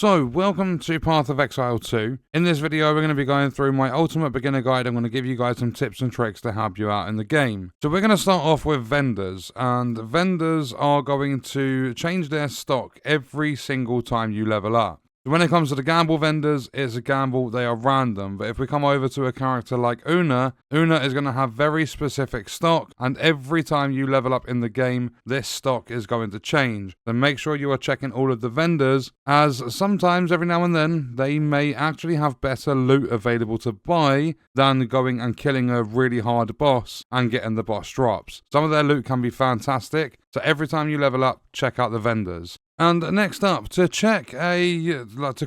So, welcome to Path of Exile 2. In this video, we're going to be going through my ultimate beginner guide. I'm going to give you guys some tips and tricks to help you out in the game. So we're going to start off with vendors, and vendors are going to change their stock every single time you level up. So when it comes to the gamble vendors, it's a gamble, they are random. But if we come over to a character like Una is going to have very specific stock, and every time you level up in the game, this stock is going to change. So make sure you are checking all of the vendors, as sometimes, every now and then, they may actually have better loot available to buy than going and killing a really hard boss and getting the boss drops. Some of their loot can be fantastic, so every time you level up, check out the vendors. And next up, to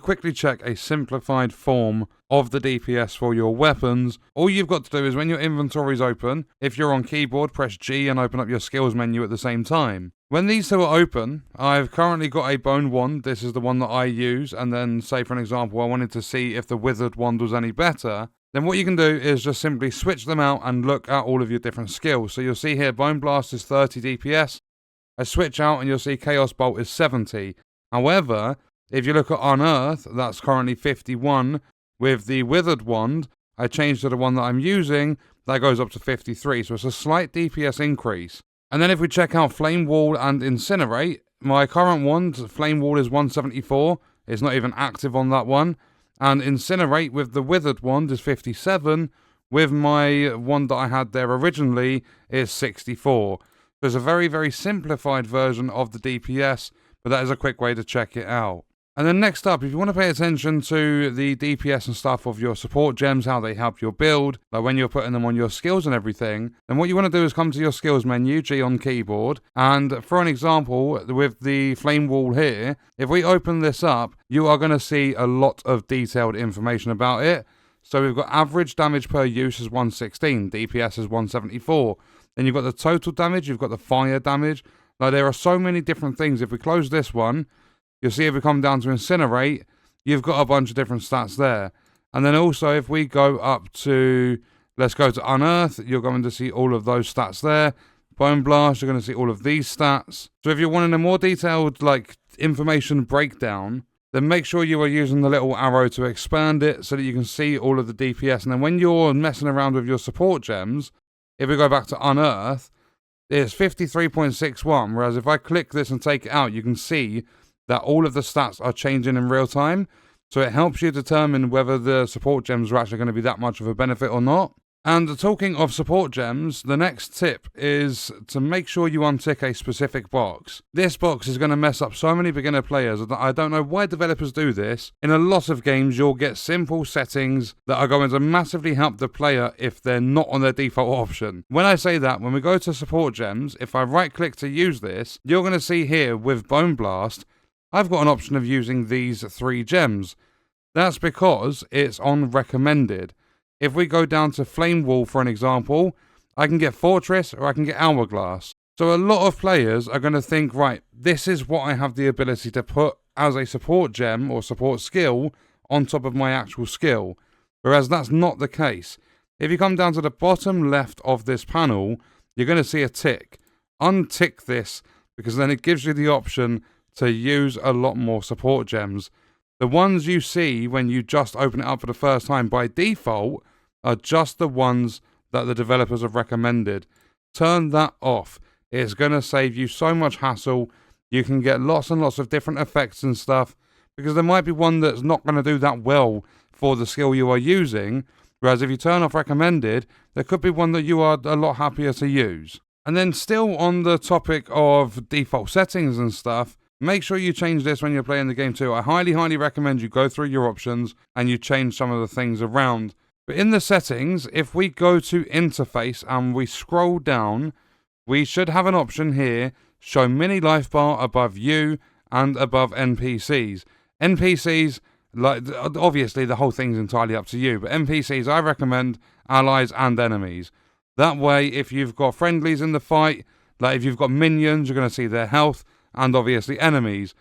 quickly check a simplified form of the DPS for your weapons, all you've got to do is when your inventory is open, if you're on keyboard, press G and open up your skills menu at the same time. When these two are open, I've currently got a bone wand. This is the one that I use, and then say for an example, I wanted to see if the withered wand was any better. Then what you can do is just simply switch them out and look at all of your different skills. So you'll see here, Bone Blast is 30 DPS. I switch out and you'll see Chaos Bolt is 70. However, if you look at Unearth, that's currently 51. With the Withered Wand, I changed to the one that I'm using, that goes up to 53. So it's a slight DPS increase. And then if we check out Flame Wall and Incinerate, my current wand, Flame Wall is 174. It's not even active on that one. And Incinerate with the Withered Wand is 57. With my wand that I had there originally is 64. There's a very, very simplified version of the DPS, but that is a quick way to check it out. And then next up, if you want to pay attention to the DPS and stuff of your support gems, how they help your build, like when you're putting them on your skills and everything, then what you want to do is come to your skills menu, G on keyboard, and for an example, with the flame wall here, if we open this up, you are going to see a lot of detailed information about it. So we've got average damage per use is 116, DPS is 174. Then you've got the total damage, you've got the fire damage. Now there are so many different things. If we close this one, you'll see if we come down to Incinerate, you've got a bunch of different stats there. And then also if we go up to, let's go to Unearth, you're going to see all of those stats there. Bone Blast, you're going to see all of these stats. So if you're wanting a more detailed information breakdown, then make sure you are using the little arrow to expand it so that you can see all of the DPS. And then when you're messing around with your support gems, if we go back to Unearth, it's 53.61, whereas if I click this and take it out, you can see that all of the stats are changing in real time, so it helps you determine whether the support gems are actually going to be that much of a benefit or not. And talking of support gems, the next tip is to make sure you untick a specific box. This box is going to mess up so many beginner players. I don't know why developers do this. In a lot of games, you'll get simple settings that are going to massively help the player if they're not on their default option. When I say that, when we go to support gems, if I right click to use this, you're going to see here with Bone Blast, I've got an option of using these 3 gems. That's because it's on recommended. If we go down to Flame Wall, for an example, I can get Fortress or I can get Hourglass. So a lot of players are going to think, right, this is what I have the ability to put as a support gem or support skill on top of my actual skill. Whereas that's not the case. If you come down to the bottom left of this panel, you're going to see a tick. Untick this, because then it gives you the option to use a lot more support gems. The ones you see when you just open it up for the first time by default are just the ones that the developers have recommended. Turn that off. It's going to save you so much hassle. You can get lots and lots of different effects and stuff, because there might be one that's not going to do that well for the skill you are using, whereas if you turn off recommended, there could be one that you are a lot happier to use. And then still on the topic of default settings and stuff, make sure you change this when you're playing the game too. I highly, highly recommend you go through your options and you change some of the things around. But in the settings, if we go to interface and we scroll down, we should have an option here, show mini life bar above you and above NPCs. NPCs, obviously the whole thing's entirely up to you, but NPCs I recommend allies and enemies. That way, if you've got friendlies in the fight, like if you've got minions, you're going to see their health, and obviously enemies.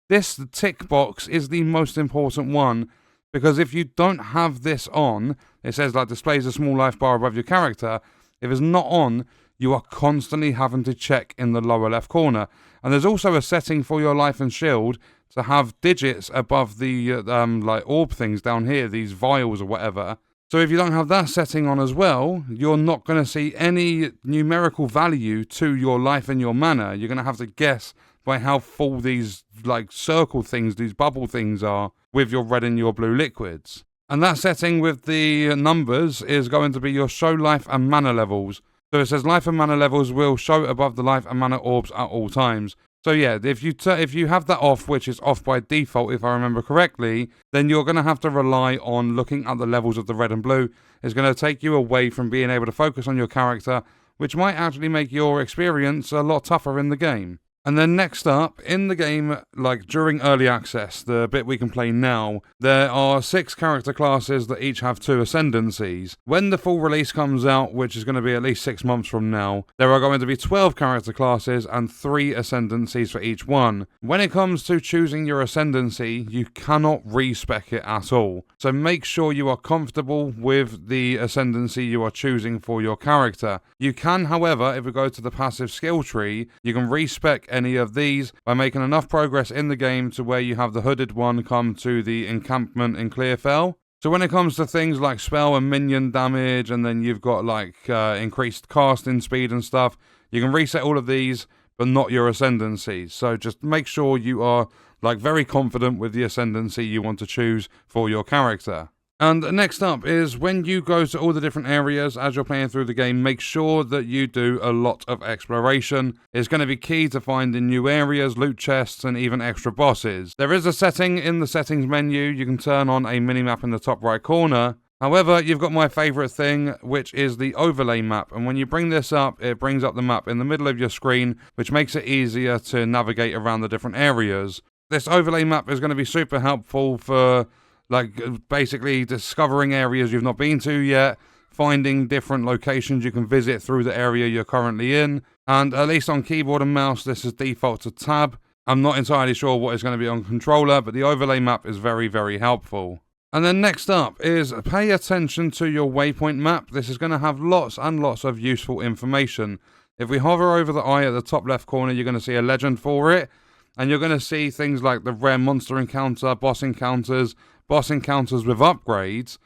This tick box is the most important one, because if you don't have this on, it says displays a small life bar above your character. If it's not on, you are constantly having to check in the lower left corner. And there's also a setting for your life and shield to have digits above the like orb things down here, these vials or whatever. So if you don't have that setting on as well, you're not going to see any numerical value to your life and your mana. You're going to have to guess by how full these like circle things, these bubble things are with your red and your blue liquids. And that setting with the numbers is going to be your show life and mana levels. So it says life and mana levels will show above the life and mana orbs at all times. So yeah, if you have that off, which is off by default if I remember correctly, then you're going to have to rely on looking at the levels of the red and blue. It's going to take you away from being able to focus on your character, which might actually make your experience a lot tougher in the game. And then next up, in the game, like during early access, the bit we can play now, there are 6 character classes that each have 2 ascendancies. When the full release comes out, which is going to be at least 6 months from now, there are going to be 12 character classes and 3 ascendancies for each one. When it comes to choosing your ascendancy, you cannot respec it at all. So make sure you are comfortable with the ascendancy you are choosing for your character. You can, however, if we go to the passive skill tree, you can respec any of these by making enough progress in the game to where you have the hooded one come to the encampment in Clearfell. So when it comes to things like spell and minion damage, and then you've got like increased casting speed and stuff, you can reset all of these, but not your ascendancies. So just make sure you are like very confident with the ascendancy you want to choose for your character. And next up is when you go to all the different areas as you're playing through the game, make sure that you do a lot of exploration. It's going to be key to finding new areas, loot chests, and even extra bosses. There is a setting in the settings menu. You can turn on a minimap in the top right corner. However, you've got my favourite thing, which is the overlay map. And when you bring this up, it brings up the map in the middle of your screen, which makes it easier to navigate around the different areas. This overlay map is going to be super helpful for like basically discovering areas you've not been to yet, finding different locations you can visit through the area you're currently in, and at least on keyboard and mouse this is default to tab. I'm not entirely sure what is going to be on controller, but the overlay map is very, very helpful. And then next up is pay attention to your waypoint map. This is going to have lots and lots of useful information. If we hover over the eye at the top left corner, you're going to see a legend for it, and you're going to see things like the rare monster encounter, boss encounters with upgrades.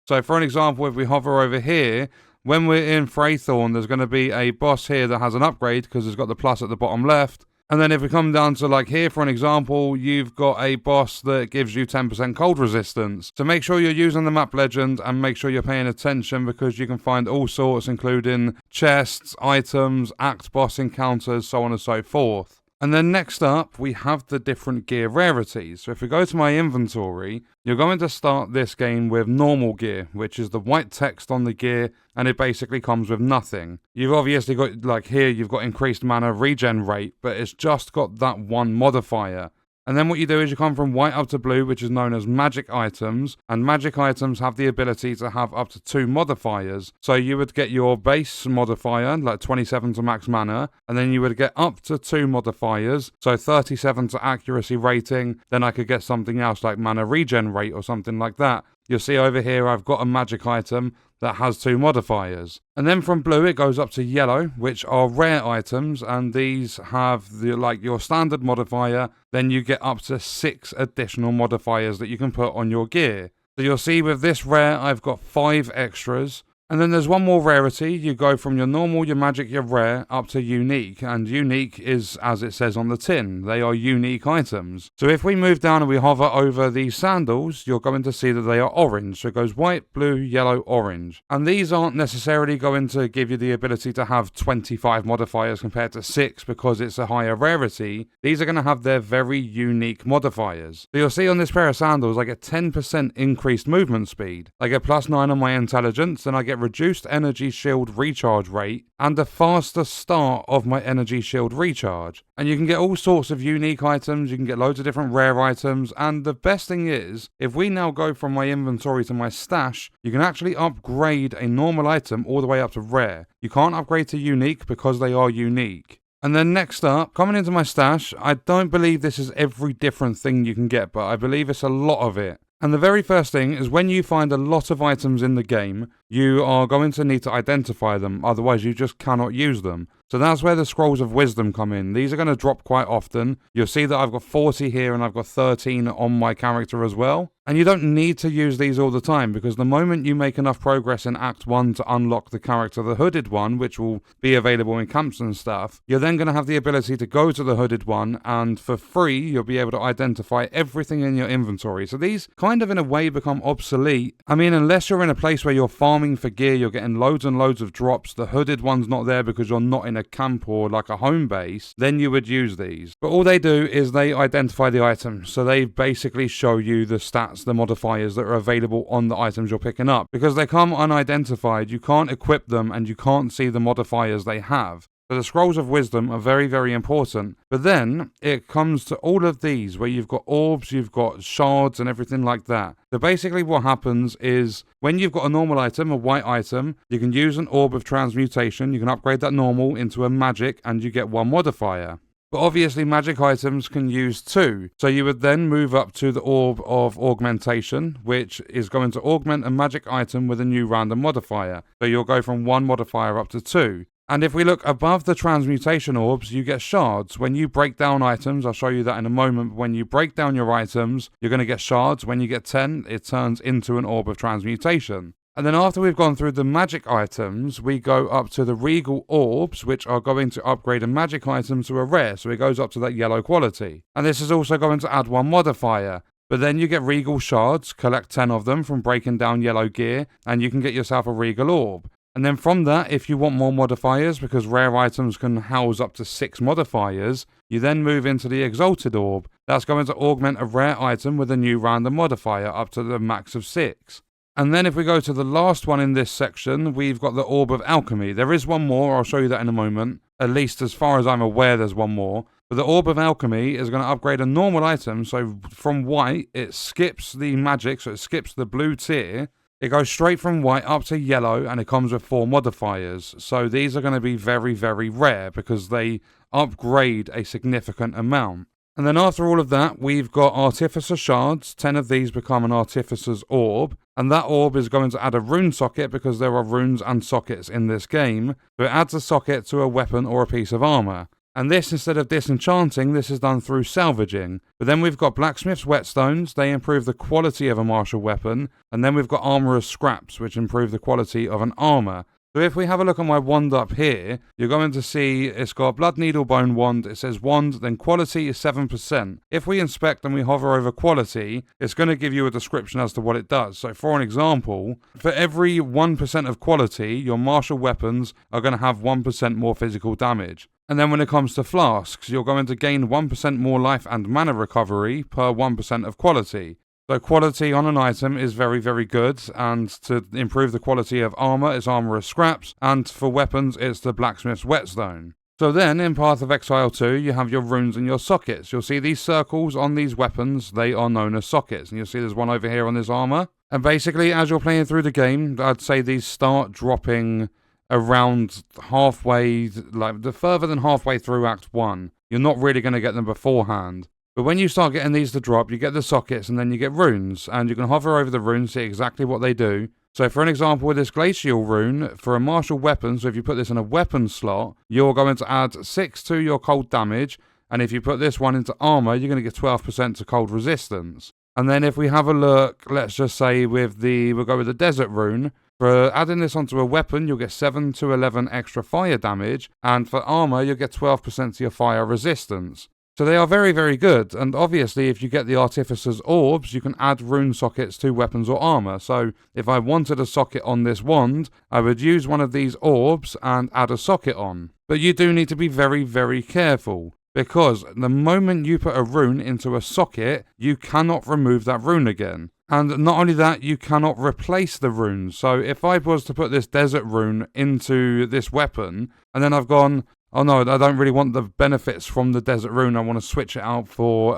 So for an example, if we hover over here, when we're in Freythorn, there's going to be a boss here that has an upgrade because it's got the plus at the bottom left. And then if we come down to like here, for an example, you've got a boss that gives you 10% cold resistance. So make sure you're using the map legend and make sure you're paying attention, because you can find all sorts, including chests, items, act boss encounters, so on and so forth. And then next up, we have the different gear rarities. So if we go to my inventory, you're going to start this game with normal gear, which is the white text on the gear, and it basically comes with nothing. You've obviously got, like here, you've got increased mana regen rate, but it's just got that one modifier. And then what you do is you come from white up to blue, which is known as magic items. And magic items have the ability to have up to 2 modifiers. So you would get your base modifier, like 27 to max mana. And then you would get up to 2 modifiers, so 37 to accuracy rating. Then I could get something else like mana regen rate or something like that. You'll see over here I've got a magic item that has 2 modifiers. And then from blue it goes up to yellow, which are rare items, and these have the like your standard modifier. Then you get up to 6 additional modifiers that you can put on your gear. So you'll see with this rare I've got 5 extras. And then there's one more rarity. You go from your normal, your magic, your rare, up to unique. And unique is, as it says on the tin, they are unique items. So if we move down and we hover over these sandals, you're going to see that they are orange. So it goes white, blue, yellow, orange. And these aren't necessarily going to give you the ability to have 25 modifiers compared to 6 because it's a higher rarity. These are going to have their very unique modifiers. So you'll see on this pair of sandals, I get 10% increased movement speed. I get +9 on my intelligence, and I get reduced energy shield recharge rate and a faster start of my energy shield recharge. And you can get all sorts of unique items, you can get loads of different rare items, and the best thing is, if we now go from my inventory to my stash, you can actually upgrade a normal item all the way up to rare. You can't upgrade to unique because they are unique. And then next up, coming into my stash, I don't believe this is every different thing you can get, but I believe it's a lot of it. And the very first thing is when you find a lot of items in the game, you are going to need to identify them, otherwise you just cannot use them. So that's where the Scrolls of Wisdom come in. These are going to drop quite often. You'll see that I've got 40 here and I've got 13 on my character as well. And you don't need to use these all the time, because the moment you make enough progress in Act 1 to unlock the character, the Hooded one, which will be available in camps and stuff, you're then going to have the ability to go to the Hooded one, and for free, you'll be able to identify everything in your inventory. So these kind of in a way become obsolete. I mean, unless you're in a place where you're farming for gear, you're getting loads and loads of drops, the Hooded one's not there because you're not in a camp or like a home base, then you would use these. But all they do is they identify the items. So they basically show you the stats, the modifiers that are available on the items you're picking up. Because they come unidentified, you can't equip them and you can't see the modifiers they have. So the Scrolls of Wisdom are very, very important. But then it comes to all of these where you've got orbs, you've got shards and everything like that. So basically what happens is when you've got a normal item, a white item, you can use an orb of transmutation. You can upgrade that normal into a magic and you get one modifier. But obviously magic items can use 2. So you would then move up to the Orb of Augmentation, which is going to augment a magic item with a new random modifier. So you'll go from 1 modifier up to 2. And if we look above the transmutation orbs, you get shards. When you break down items, I'll show you that in a moment, when you break down your items, you're going to get shards. When you get 10, it turns into an orb of transmutation. And then after we've gone through the magic items, we go up to the regal orbs, which are going to upgrade a magic item to a rare. So it goes up to that yellow quality. And this is also going to add 1 modifier. But then you get regal shards, collect 10 of them from breaking down yellow gear, and you can get yourself a regal orb. And then from that, if you want more modifiers, because rare items can house up to 6 modifiers, you then move into the Exalted Orb. That's going to augment a rare item with a new random modifier up to the max of 6. And then if we go to the last one in this section, we've got the Orb of Alchemy. There is one more, I'll show you that in a moment. At least as far as I'm aware, there's one more. But the Orb of Alchemy is going to upgrade a normal item. So from white, it skips the magic, so it skips the blue tier. It goes straight from white up to yellow, and it comes with 4 modifiers. So these are going to be very, very rare because they upgrade a significant amount. And then after all of that, we've got Artificer Shards. 10 of these become an Artificer's Orb. And that orb is going to add a rune socket because there are runes and sockets in this game. So it adds a socket to a weapon or a piece of armor. And this, instead of disenchanting, this is done through salvaging. But then we've got Blacksmith's Whetstones. They improve the quality of a martial weapon. And then we've got Armorer's Scraps, which improve the quality of an armor. So if we have a look at my wand up here, you're going to see it's got Blood Needle Bone Wand. It says wand, then quality is 7%. If we inspect and we hover over quality, it's going to give you a description as to what it does. So for an example, for every 1% of quality, your martial weapons are going to have 1% more physical damage. And then when it comes to flasks, you're going to gain 1% more life and mana recovery per 1% of quality. So quality on an item is very, very good, and to improve the quality of armor, it's Armorer's Scraps, and for weapons, it's the Blacksmith's Whetstone. So then, in Path of Exile 2, you have your runes and your sockets. You'll see these circles on these weapons, they are known as sockets, and you'll see there's one over here on this armor. And basically, as you're playing through the game, I'd say these start dropping around halfway, like further than halfway through Act 1. You're not really going to get them beforehand. But when you start getting these to drop, you get the sockets and then you get runes. And you can hover over the runes, see exactly what they do. So for an example, with this Glacial rune, for a martial weapon, so if you put this in a weapon slot, you're going to add 6 to your cold damage. And if you put this one into armor, you're going to get 12% to cold resistance. And then if we have a look, let's just say we'll go with the Desert rune. For adding this onto a weapon, you'll get 7 to 11 extra fire damage. And for armor, you'll get 12% to your fire resistance. So they are very, very good, and obviously if you get the Artificer's Orbs, you can add rune sockets to weapons or armor. So if I wanted a socket on this wand, I would use one of these orbs and add a socket on. But you do need to be very, very careful, because the moment you put a rune into a socket, you cannot remove that rune again. And not only that, you cannot replace the rune. So if I was to put this Desert rune into this weapon, and then I've gone, oh no, I don't really want the benefits from the Desert rune, I want to switch it out for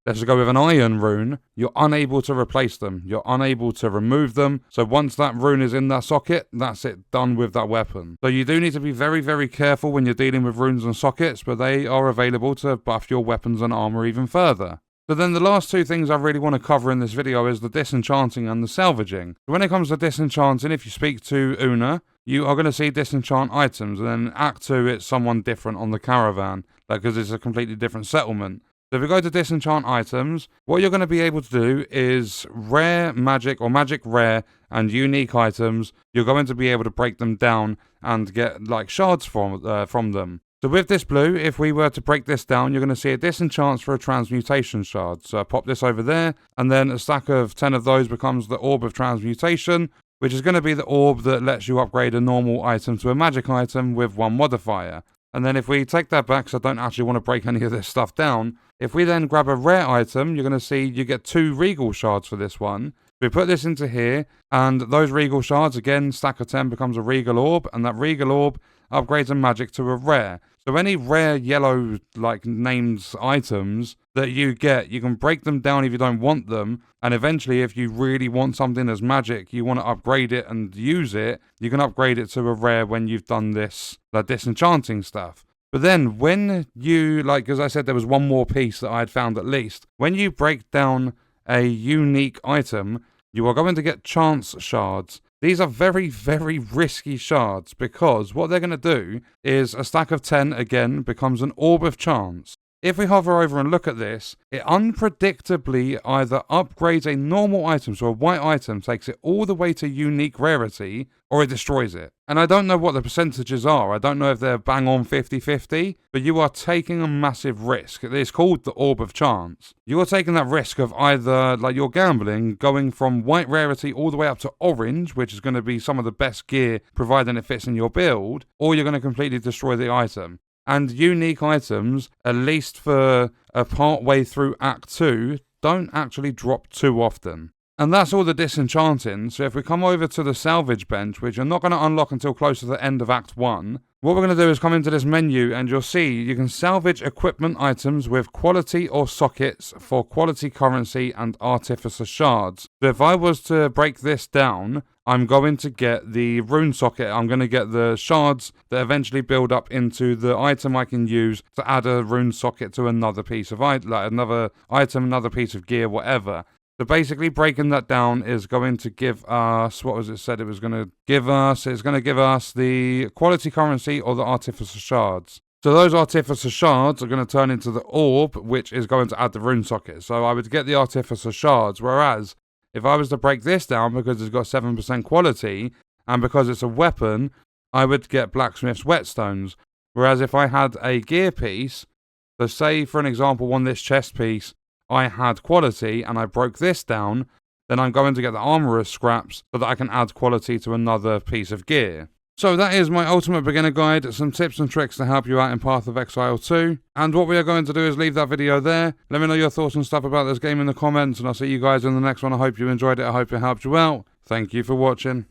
let's go with an Iron rune, you're unable to replace them. You're unable to remove them. So once that rune is in that socket, that's it, done with that weapon. So you do need to be very, very careful when you're dealing with runes and sockets, but they are available to buff your weapons and armor even further. So then the last 2 things I really want to cover in this video is the disenchanting and the salvaging. When it comes to disenchanting, if you speak to Una, you are going to see disenchant items, and then Act 2 it's someone different on the caravan, because it's a completely different settlement. So if we go to disenchant items, what you're going to be able to do is rare magic or magic rare and unique items. You're going to be able to break them down and get like shards from them. So with this blue, if we were to break this down, you're going to see a disenchant for a transmutation shard. So I pop this over there, and then a stack of 10 of those becomes the orb of transmutation, which is going to be the orb that lets you upgrade a normal item to a magic item with one modifier. And then if we take that back, because I don't actually want to break any of this stuff down, if we then grab a rare item, you're going to see you get 2 regal shards for this one. We put this into here, and those regal shards, again, stack of 10 becomes a regal orb, and that regal orb upgrades a magic to a rare. So any rare yellow, like, named items that you get, you can break them down if you don't want them, and eventually if you really want something as magic, you want to upgrade it and use it, you can upgrade it to a rare when you've done this, like, disenchanting stuff. But then when you, like, as I said, there was one more piece that I had found at least. When you break down a unique item, you are going to get chance shards. These are very, very risky shards, because what they're going to do is a stack of 10 again becomes an orb of chance. If we hover over and look at this, it unpredictably either upgrades a normal item, so a white item takes it all the way to unique rarity, or it destroys it. And I don't know what the percentages are. I don't know if they're bang on 50-50, but you are taking a massive risk. It's called the Orb of Chance. You are taking that risk of either, like, you're gambling, going from white rarity all the way up to orange, which is going to be some of the best gear, providing it fits in your build, or you're going to completely destroy the item. And unique items, at least for a part way through Act 2, don't actually drop too often. And that's all the disenchanting. So if we come over to the salvage bench, which you're not going to unlock until close to the end of Act 1, what we're going to do is come into this menu, and you'll see you can salvage equipment items with quality or sockets for quality currency and artificer shards. So if I was to break this down, I'm going to get the rune socket. I'm going to get the shards that eventually build up into the item I can use to add a rune socket to another piece of item, like another item, another piece of gear, whatever. So basically breaking that down is going to give us, what was it said it was going to give us? It's going to give us the quality currency or the artificer shards. So those artificer shards are going to turn into the orb, which is going to add the rune socket. So I would get the artificer shards, whereas if I was to break this down, because it's got 7% quality, and because it's a weapon, I would get blacksmith's whetstones. Whereas if I had a gear piece, so say for an example on this chest piece, I had quality and I broke this down, then I'm going to get the armorer's scraps so that I can add quality to another piece of gear. So that is my ultimate beginner guide, some tips and tricks to help you out in Path of Exile 2. And what we are going to do is leave that video there. Let me know your thoughts and stuff about this game in the comments, and I'll see you guys in the next one. I hope you enjoyed it. I hope it helped you out. Thank you for watching.